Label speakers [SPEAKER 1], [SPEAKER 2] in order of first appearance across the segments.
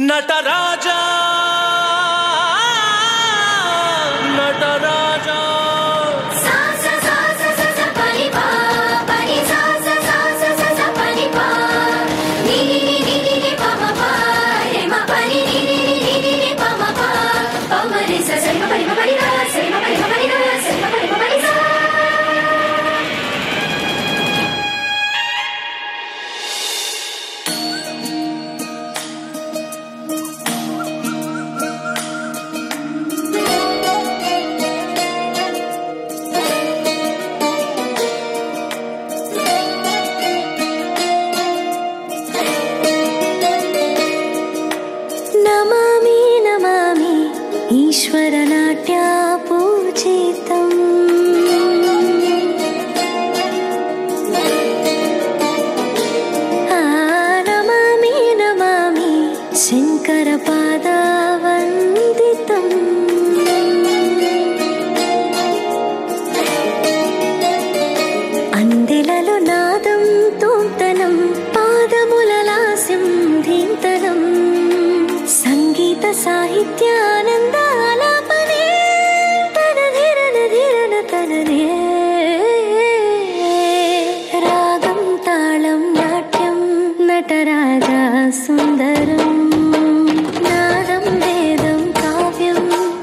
[SPEAKER 1] నటరాజా నటరాజా
[SPEAKER 2] ईश्वरनाट्या पूजितम् नमामि नमामि शङ्करपादावन्दितम् अंदिललो नादं तोंतनं पादमुललास्यं धीन्तनं संगीत साहित्यानन्द रागं तालं नाट्यं नटराजा सुन्दरं नादं वेदं काव्यं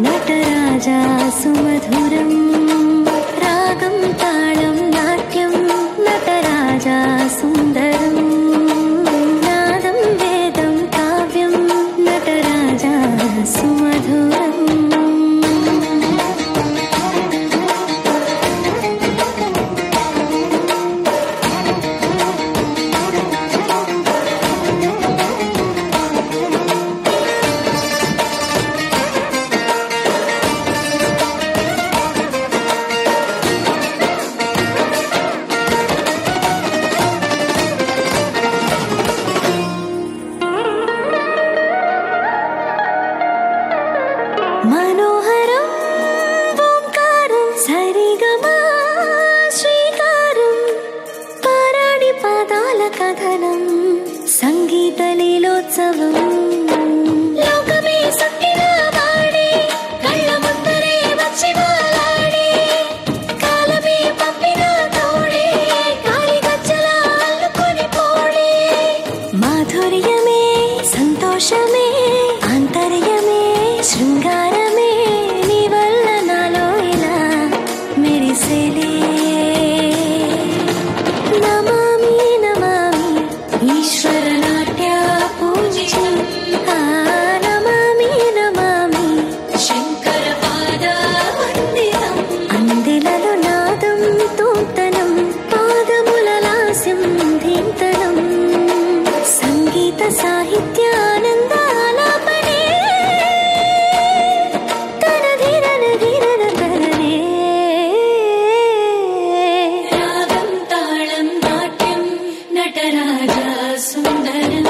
[SPEAKER 2] नटराजा सुमधुरं रागं तालं नाट्यं नटराजा सुन्दरं नादं वेदं काव्यं नटराजा सुमधुरम् मनोहरं ओंकारं सरिगमा श्रीकारं पाराडि पादाल कथनं संगीतलीलोत्सवं लोकमे सुट्टिन वाडे कళ్ళ मुद्दरे వచ్చి వాలాడే కాలమే పంపిన తోడే కాలి గజ్జల అల్లుకొని పోడే మాధుర్యమే సంతోషమే ఆంతర్యమే శృంగారమే నీ వల్ల నాలో ఇలా మెరిసేలే నమామి నమామి ఈశ్వరనాట్య పూజితం నమామి నమామి శంకర పాదవందితం అందిలలో నాదం తోంతనం పాదములలాస్యం ధీంతనం సంగీత సాహిత్యానందాలాపనే రాగం తాళం నాట్యం నటరాజా సుందరం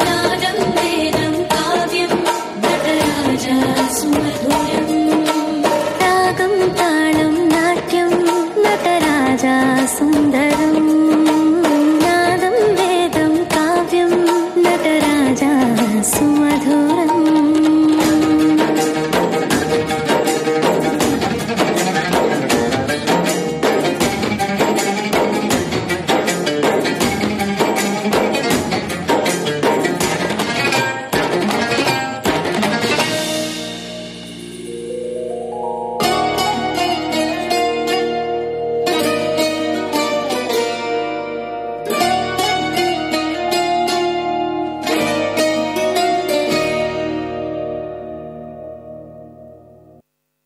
[SPEAKER 2] నాదం వేదం కావ్యం నటరాజా సుమధురం రాగం తాళం నాట్యం నటరాజా సుందరం నాదం వేదం కావ్యం Nataraja సుమధురం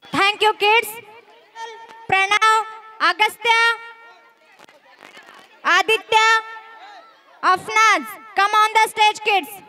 [SPEAKER 3] Thank you, kids. Pranav, Agastya, Aditya, Afnaz, come on the stage, kids.